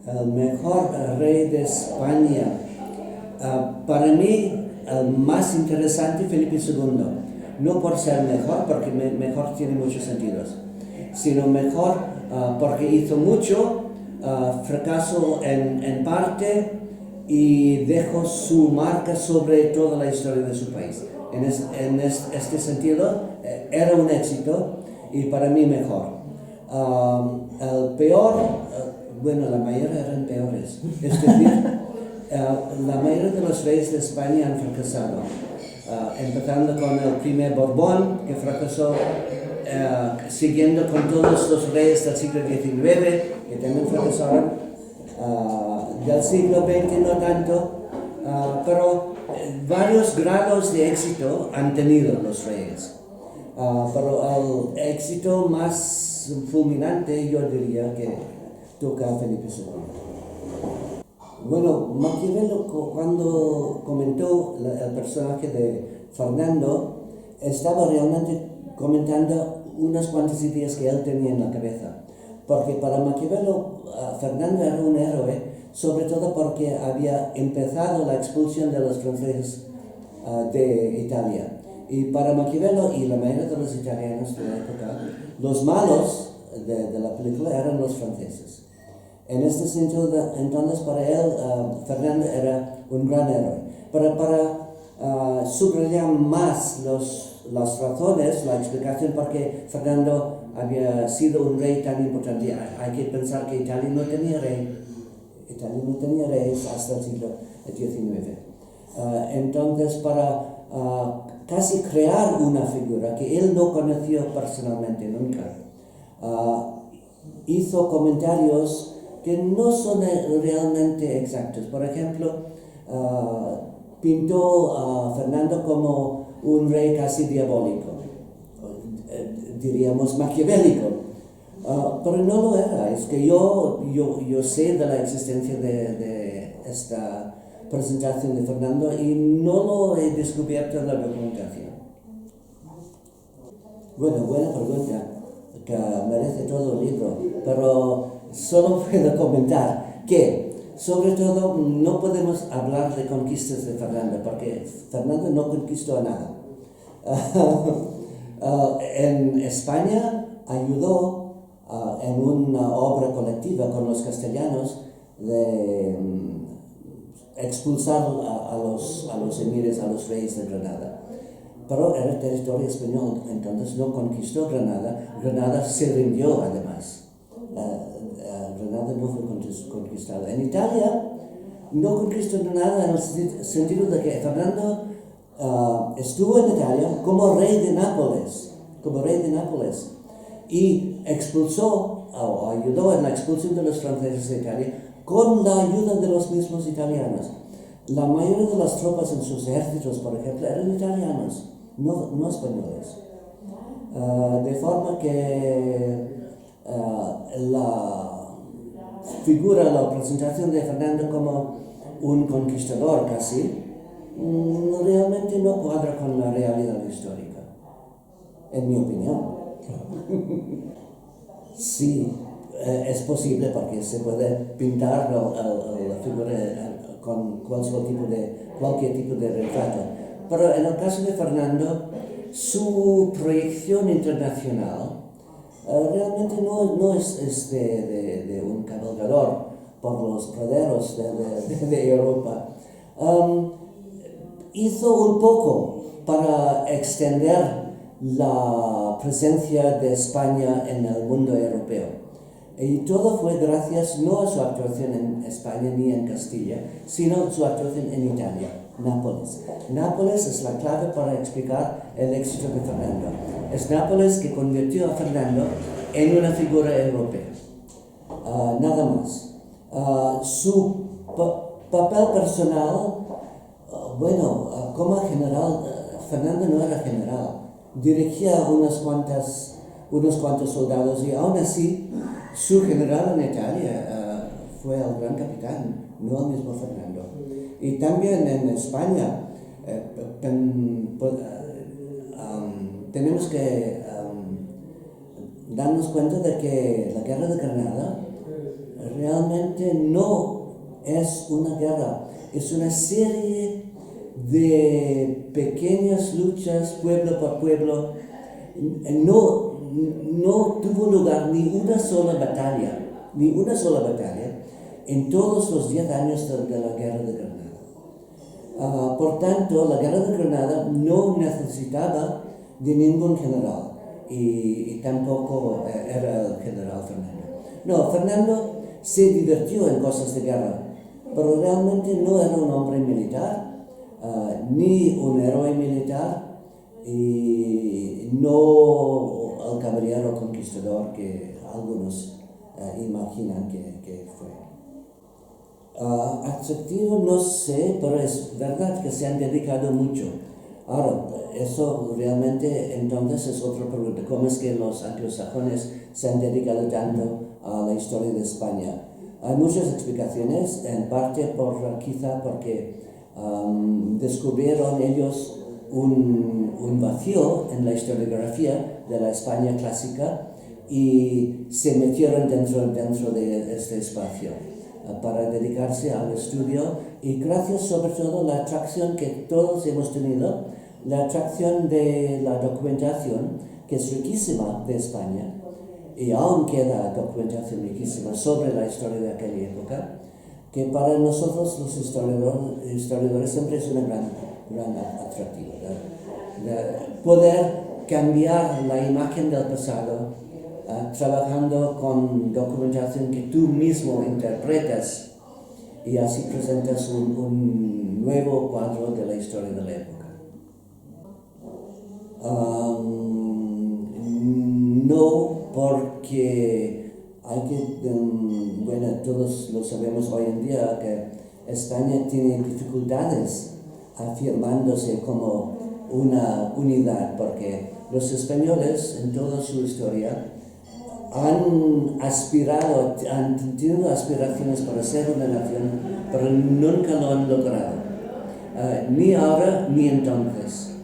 El mejor rey de España. Para mí, el más interesante, Felipe II. No por ser mejor, porque mejor tiene muchos sentidos, sino mejor porque hizo mucho, fracasó en parte y dejó su marca sobre toda la historia de su país. Este sentido, era un éxito y para mí mejor. El peor, bueno, la mayoría eran peores. Es decir, la mayoría de los reyes de España han fracasado. Empezando con el primer Borbón, que fracasó, siguiendo con todos los reyes del siglo XIX, que también fracasaron, del siglo XX no tanto, pero varios grados de éxito han tenido los reyes. Pero el éxito más fulminante yo diría que toca a Felipe II. Bueno, Maquiavelo cuando comentó el personaje de Fernando, estaba realmente comentando unas cuantas ideas que él tenía en la cabeza. Porque para Maquiavelo, Fernando era un héroe, sobre todo porque había empezado la expulsión de los franceses de Italia. Y para Maquiavelo y la mayoría de los italianos de la época, los malos de la película eran los franceses. En este sentido, entonces, para él, Fernando era un gran héroe. Pero para subrayar más las razones, la explicación por qué Fernando había sido un rey tan importante, hay que pensar que Italia no tenía rey. Italia no tenía reyes hasta el siglo XIX. Entonces, para casi crear una figura que él no conoció personalmente nunca, hizo comentarios que no son realmente exactos. Por ejemplo, pintó a Fernando como un rey casi diabólico, diríamos maquiavélico, pero no lo era. Es que yo sé de la existencia de esta presentación de Fernando y no lo he descubierto en la documentación. Bueno, buena pregunta, que merece todo el libro, pero solo puedo comentar que, sobre todo, no podemos hablar de conquistas de Fernando, porque Fernando no conquistó nada. En España ayudó en una obra colectiva con los castellanos de expulsar a los emires, a los reyes de Granada. Pero era territorio español, entonces no conquistó Granada. Granada se rindió además. Granada no fue conquistada. En Italia no conquistó nada en el sentido de que Fernando estuvo en Italia como rey de Nápoles, y expulsó o ayudó en la expulsión de los franceses de Italia con la ayuda de los mismos italianos. La mayoría de las tropas en sus ejércitos, por ejemplo, eran italianos, no españoles. De forma que la figura, la presentación de Fernando como un conquistador casi, realmente no cuadra con la realidad histórica, en mi opinión. Sí, es posible porque se puede pintar la figura con cualquier tipo de retrato. Pero en el caso de Fernando, su proyección internacional realmente no es de un cabalgador por los praderos de Europa. Hizo un poco para extender la presencia de España en el mundo europeo. Y todo fue gracias no a su actuación en España ni en Castilla, sino su actuación en Italia, Nápoles. Nápoles es la clave para explicar el éxito de Fernando. Es Nápoles que convirtió a Fernando en una figura europea. Nada más. Su papel personal, como general, Fernando no era general. Dirigía unos cuantos soldados y aún así su general en Italia fue el gran capitán, no el mismo Fernando. Y también en España tenemos que darnos cuenta de que la guerra de Granada Realmente no es una guerra, es una serie de pequeñas luchas pueblo por pueblo. No tuvo lugar ni una sola batalla en todos los 10 años de la Guerra de Granada. Por tanto, la Guerra de Granada no necesitaba de ningún general y tampoco era el general Fernando. No, Fernando se divirtió en cosas de guerra, pero realmente no era un hombre militar, ni un héroe militar, y no el caballero conquistador que algunos imaginan que fue. Atractivo no sé, pero es verdad que se han dedicado mucho. Ahora, eso realmente entonces es otra pregunta. ¿Cómo es que los anglosajones se han dedicado tanto a la historia de España? Hay muchas explicaciones, en parte quizá porque descubrieron ellos un vacío en la historiografía de la España clásica y se metieron dentro de este espacio para dedicarse al estudio, y gracias sobre todo a la atracción que todos hemos tenido, la atracción de la documentación, que es riquísima de España, y aún queda documentación riquísima sobre la historia de aquella época, que para nosotros los historiadores siempre es una gran atractivo. Poder cambiar la imagen del pasado trabajando con documentación que tú mismo interpretas, y así presentas un nuevo cuadro de la historia de la época. No, porque hay que, bueno, todos lo sabemos hoy en día, que España tiene dificultades afirmándose como una unidad, porque los españoles en toda su historia han tenido aspiraciones para ser una nación, pero nunca lo han logrado, ni ahora ni entonces.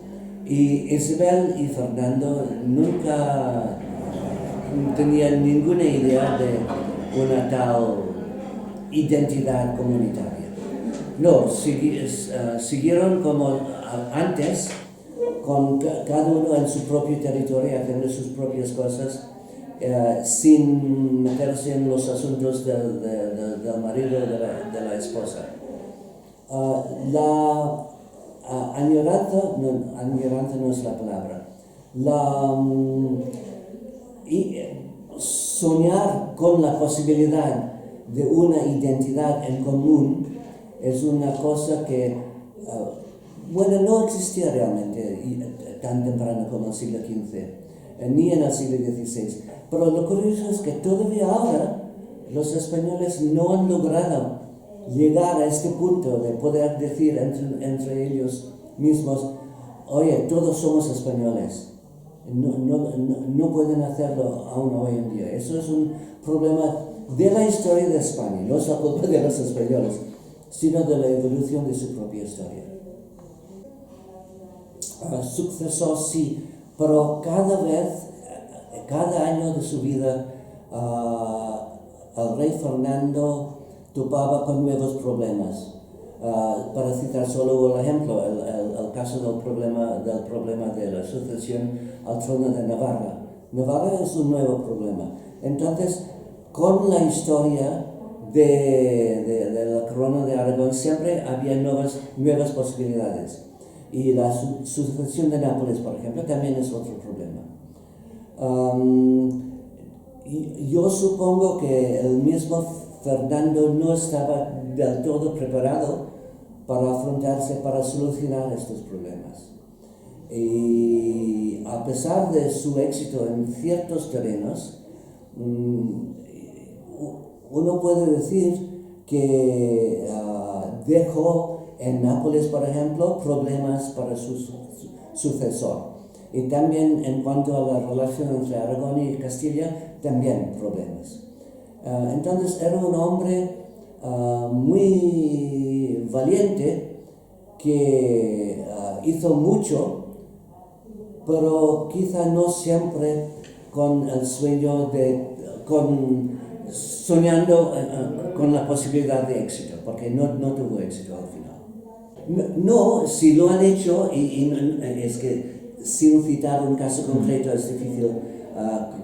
Y Isabel y Fernando nunca tenían ninguna idea de una tal identidad comunitaria. No, siguieron como antes, con cada uno en su propio territorio, haciendo sus propias cosas, sin meterse en los asuntos del marido o de la esposa. La añoranza no es la palabra. Soñar con la posibilidad de una identidad en común es una cosa que, no existía realmente tan temprano como el siglo XV, ni en el siglo XVI. Pero lo curioso es que todavía ahora los españoles no han logrado llegar a este punto de poder decir entre ellos mismos: oye, todos somos españoles. No pueden hacerlo aún hoy en día. Eso es un problema de la historia de España. No es la culpa de los españoles, sino de la evolución de su propia historia. Sucesor sí, pero cada año de su vida, el rey Fernando topaba con nuevos problemas. Para citar solo un ejemplo, el caso del problema de la sucesión al trono de Navarra. Navarra es un nuevo problema. Entonces, con la historia de la corona de Aragón siempre había nuevas posibilidades. Y la sucesión de Nápoles, por ejemplo, también es otro problema. Yo supongo que el mismo Fernando no estaba del todo preparado para solucionar estos problemas. Y a pesar de su éxito en ciertos terrenos, uno puede decir que dejó en Nápoles, por ejemplo, problemas para su sucesor. Y también en cuanto a la relación entre Aragón y Castilla, también problemas. Entonces era un hombre muy valiente, que hizo mucho, pero quizá no siempre con el sueño con soñando con la posibilidad de éxito, porque no tuvo éxito al final. No, si lo han hecho, es que sin citar un caso concreto es difícil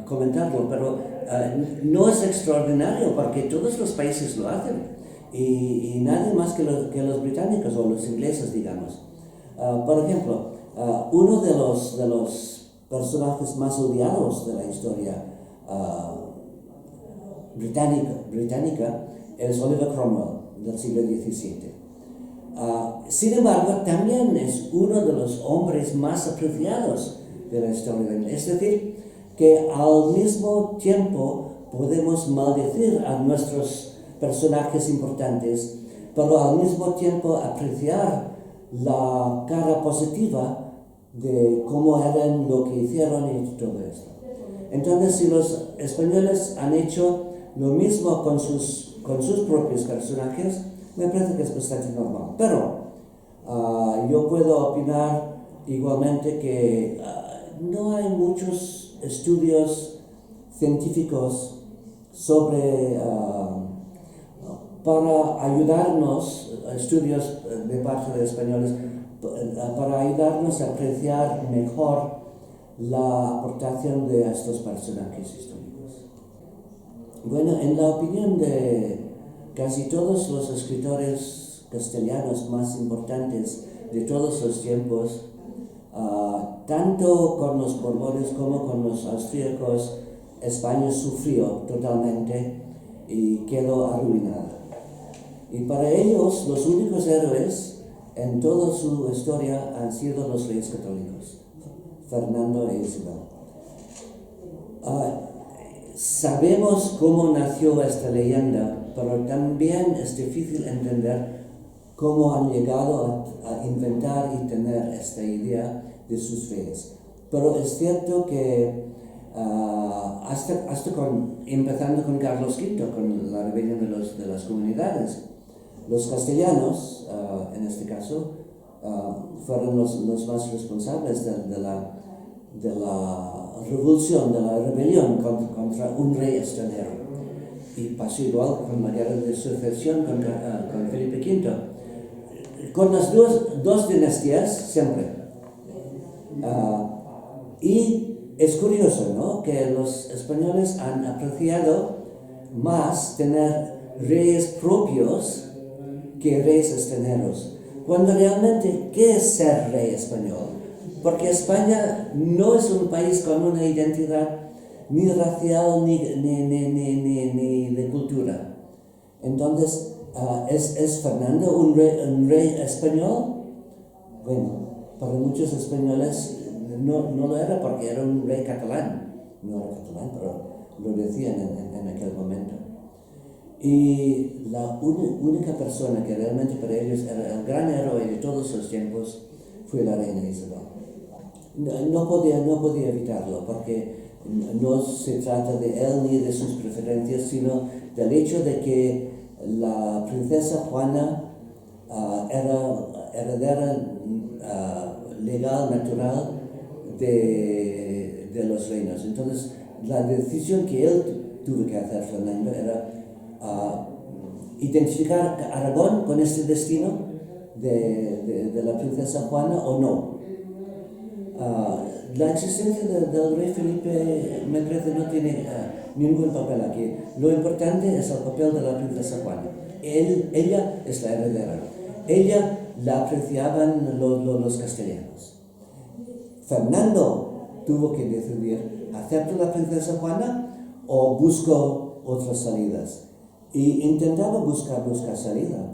comentarlo, pero no es extraordinario porque todos los países lo hacen y nadie más que los británicos o los ingleses, digamos. Por ejemplo, uno de los personajes más odiados de la historia británica es Oliver Cromwell del siglo XVII. Sin embargo, también es uno de los hombres más apreciados de la historia. Es decir, que al mismo tiempo podemos maldecir a nuestros personajes importantes, pero al mismo tiempo apreciar la cara positiva de cómo eran, lo que hicieron y todo esto. Entonces, si los españoles han hecho lo mismo con sus propios personajes, me parece que es bastante normal. Pero yo puedo opinar igualmente que no hay muchos estudios científicos sobre, para ayudarnos, estudios de parte de españoles, para ayudarnos a apreciar mejor la aportación de estos personajes históricos. Bueno, en la opinión de casi todos los escritores castellanos más importantes de todos los tiempos, tanto con los borbones como con los austríacos, España sufrió totalmente y quedó arruinada. Y para ellos, los únicos héroes en toda su historia han sido los reyes católicos, Fernando e Isabel. Sabemos cómo nació esta leyenda, pero también es difícil entender cómo han llegado a inventar y tener esta idea de sus reyes. Pero es cierto que empezando con Carlos V, con la rebelión de las comunidades, los castellanos, en este caso, fueron los más responsables de la revolución, de la rebelión contra un rey extranjero. Y pasó igual con la guerra de sucesión con Felipe V. Con las dos dinastías siempre. Y es curioso, ¿no?, que los españoles han apreciado más tener reyes propios que reyes extranjeros. Cuando realmente, ¿qué es ser rey español? Porque España no es un país con una identidad ni racial ni de cultura. Entonces, ¿es Fernando un rey español? Bueno, para muchos españoles no lo era porque era un rey catalán. No era catalán, pero lo decían en aquel momento. Y la única persona que realmente para ellos era el gran héroe de todos los tiempos fue la reina Isabel. No podía evitarlo, porque no se trata de él ni de sus preferencias, sino del hecho de que la princesa Juana era heredera legal, natural de los reinos. Entonces, la decisión que él tuvo que hacer, Fernando, era identificar a Aragón con este destino de la princesa Juana o no. La existencia del rey Felipe, me parece, no tiene ningún papel aquí. Lo importante es el papel de la princesa Juana. Ella es la heredera. Ella la apreciaban los castellanos. Fernando tuvo que decidir, ¿acepto la princesa Juana o busco otras salidas? Y intentaba buscar salida,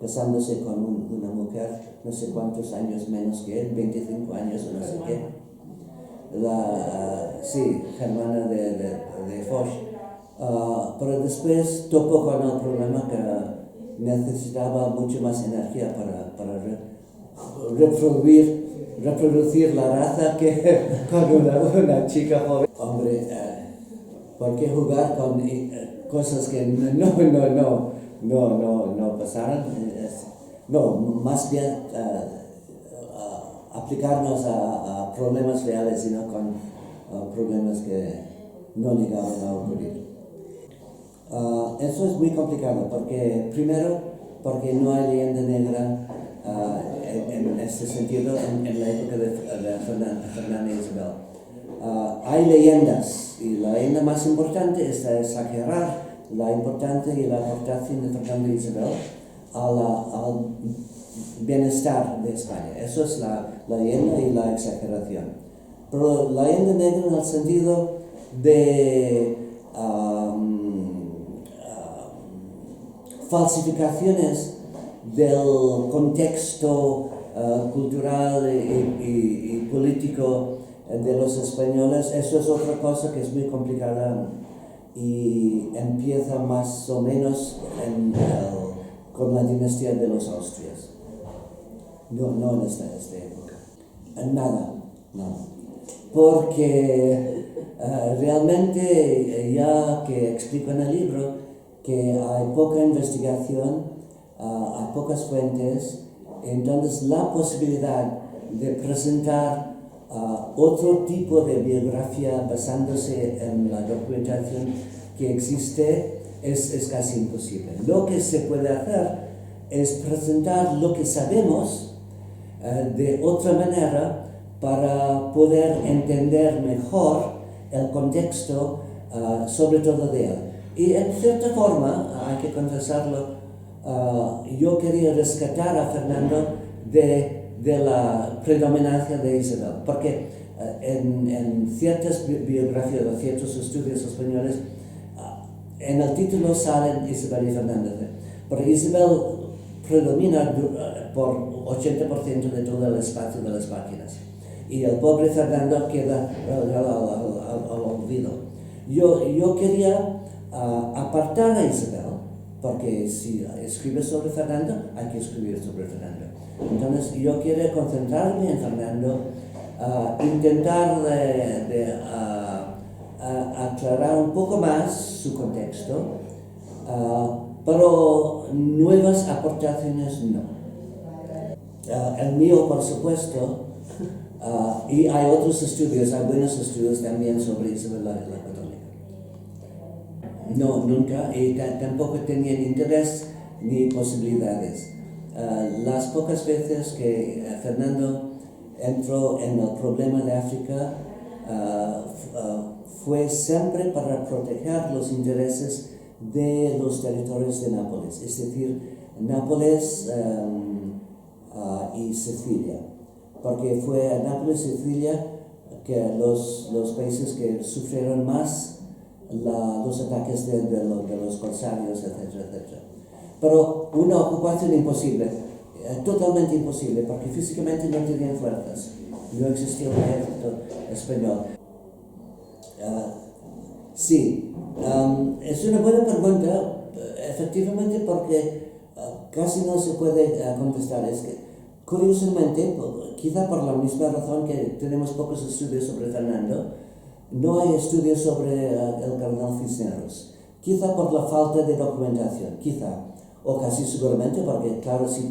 casándose con una mujer no sé cuántos años menos que él, 25 años o no sé qué. Germana de Foch. Pero después topó con el problema que necesitaba mucho más energía para reproducir la raza que con una chica joven. Hombre, ¿por qué jugar con cosas que no pasaron? No, más bien aplicarnos a problemas reales y no con problemas que no llegaron a ocurrir. Eso es muy complicado, porque primero, porque no hay leyenda negra en este sentido en la época de Fernanda y Isabel. Hay leyendas, y la leyenda más importante es exagerar la importancia y la aportación de Fernando y Isabel al bienestar de España. Eso es la leyenda y la exageración. Pero la leyenda negra en el sentido de falsificaciones del contexto cultural y político de los españoles, eso es otra cosa que es muy complicada y empieza más o menos con la dinastía de los Austrias. No en esta época. Nada, no. Porque realmente, ya que explico en el libro, que hay poca investigación, hay pocas fuentes, entonces la posibilidad de presentar otro tipo de biografía basándose en la documentación que existe es casi imposible. Lo que se puede hacer es presentar lo que sabemos de otra manera para poder entender mejor el contexto, sobre todo de él. Y en cierta forma, hay que confesarlo, yo quería rescatar a Fernando de la predominancia de Isabel, porque en ciertas biografías o ciertos estudios españoles, en el título salen Isabel y Fernando, pero Isabel predomina por 80% de todo el espacio de las páginas, y el pobre Fernando queda al olvido. Yo quería apartar a Isabel, porque si escribes sobre Fernando, hay que escribir sobre Fernando. Entonces yo quiero concentrarme en Fernando, intentar aclarar un poco más su contexto, pero nuevas aportaciones no. El mío, por supuesto, y hay otros estudios, hay buenos estudios también sobre Isabel la Católica. No, nunca, y tampoco tenían interés ni posibilidades. Las pocas veces que Fernando entró en el problema de África, fue siempre para proteger los intereses de los territorios de Nápoles, es decir, Nápoles y Sicilia, porque fue a Nápoles y Sicilia que los países que sufrieron más los ataques de los corsarios, etcétera, etcétera. Pero una ocupación imposible, totalmente imposible, porque físicamente no tenían fuerzas, no existía un ejército español. Sí, es una buena pregunta, efectivamente, porque casi no se puede contestar. Es que, curiosamente, quizá por la misma razón que tenemos pocos estudios sobre Fernando, no hay estudios sobre el cardenal Cisneros. Quizá por la falta de documentación, quizá, o casi seguramente, porque claro, si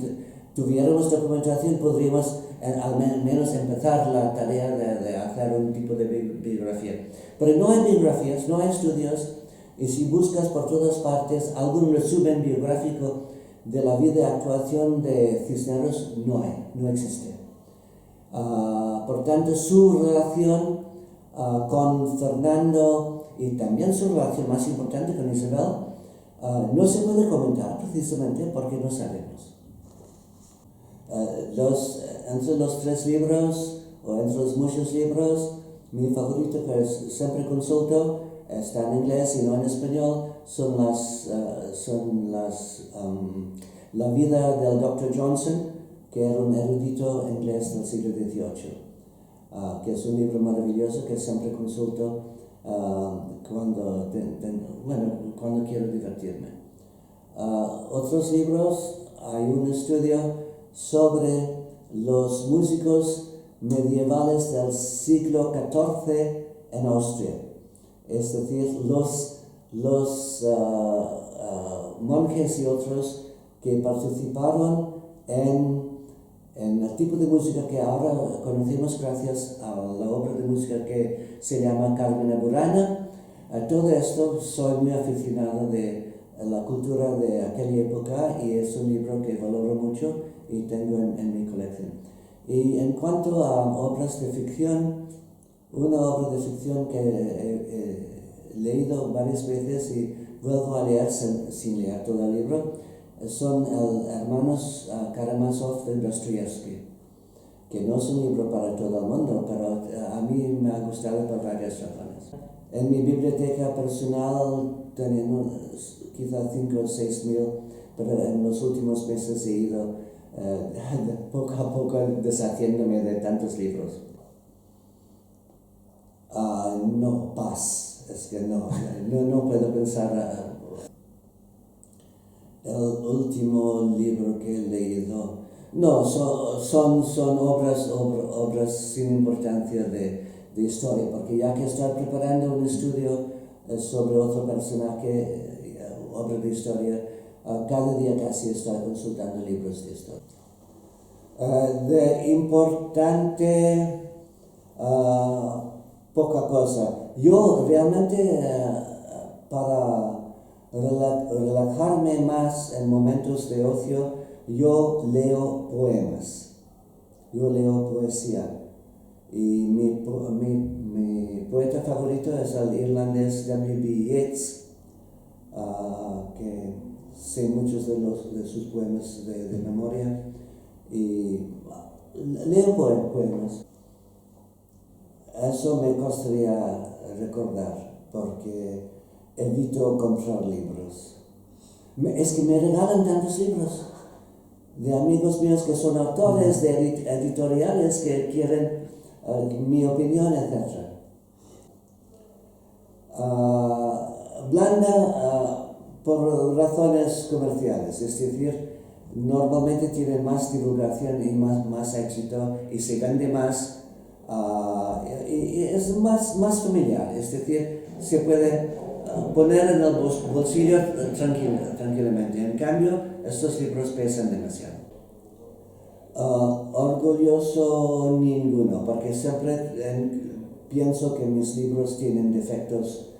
tuviéramos documentación podríamos al menos empezar la tarea de hacer un tipo de biografía. Pero no hay biografías, no hay estudios, y si buscas por todas partes algún resumen biográfico de la vida y actuación de Cisneros, no existe. Por tanto, su relación con Fernando y también su relación más importante con Isabel no se puede comentar precisamente porque no sabemos. Entre los tres libros, o entre los muchos libros, mi favorito, que siempre consulto, está en inglés y no en español, son la vida del Dr. Johnson, que era un erudito inglés del siglo XVIII, que es un libro maravilloso que siempre consulto cuando quiero divertirme. Otros libros, hay un estudio sobre los músicos medievales del siglo XIV en Austria, es decir, los monjes y otros que participaron en el tipo de música que ahora conocemos gracias a la obra de música que se llama Carmina Burana, A todo esto soy muy aficionado de la cultura de aquella época y es un libro que valoro mucho y tengo en mi colección. Y en cuanto a obras de ficción, una obra de ficción que he leído varias veces y vuelvo a leer sin leer todo el libro, son los hermanos Karamazov de Dostoyevsky, que no es un libro para todo el mundo, pero a mí me ha gustado por varias razones. En mi biblioteca personal tenemos quizá 5 o 6 mil, pero en los últimos meses he ido poco a poco deshaciéndome de tantos libros. No, paz, es que no puedo pensar. El último libro que he leído, no, son obras sin importancia de historia, porque ya que estoy preparando un estudio sobre otro personaje, obra de historia, cada día casi estoy consultando libros de historia. De importante, poca cosa. Yo realmente para relajarme más en momentos de ocio, yo leo poemas, yo leo poesía. Y mi poeta favorito es el irlandés W.B. Yeats, que sé muchos de sus poemas de memoria y leo poemas. Eso me costaría recordar porque evito comprar libros. Es que me regalan tantos libros de amigos míos que son autores, de editoriales que quieren mi opinión, etc. Blanda por razones comerciales, es decir, normalmente tiene más divulgación y más éxito y se vende más y es más familiar, es decir, se puede poner en el bolsillo tranquilamente. En cambio, estos libros pesan demasiado. Orgulloso ninguno, porque siempre pienso que mis libros tienen defectos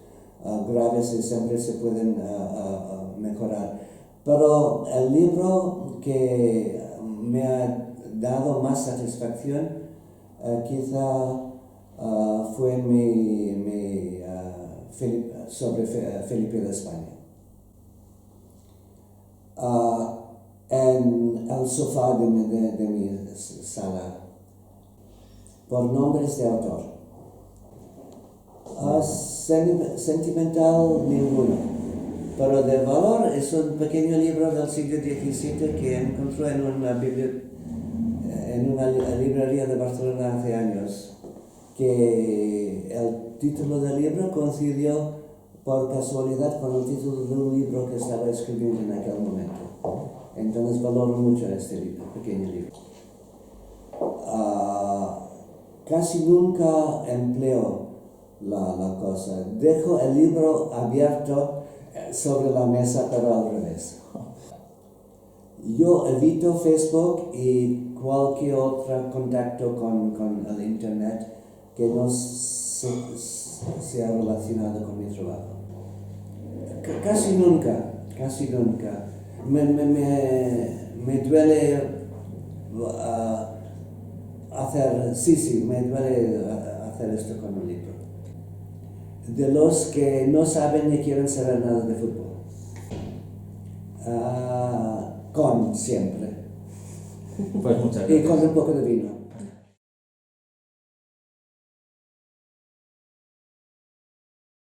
graves y siempre se pueden mejorar. Pero el libro que me ha dado más satisfacción quizá fue sobre Felipe de España. En el sofá de mi sala, por nombres de autor. Sentimental ninguno, pero de valor es un pequeño libro del siglo XVII que encontré en una librería de Barcelona hace años, que el título del libro coincidió por casualidad con el título de un libro que estaba escribiendo en aquel momento. Entonces valoro mucho este libro, pequeño libro. Casi nunca empleo la cosa. Dejo el libro abierto sobre la mesa, pero al revés. Yo evito Facebook y cualquier otro contacto con el Internet que no sea relacionado con mi trabajo. Casi nunca. Me duele me duele hacer esto con un libro. De los que no saben ni quieren saber nada de fútbol. Siempre. Pues muchas gracias. Y con un poco de vino.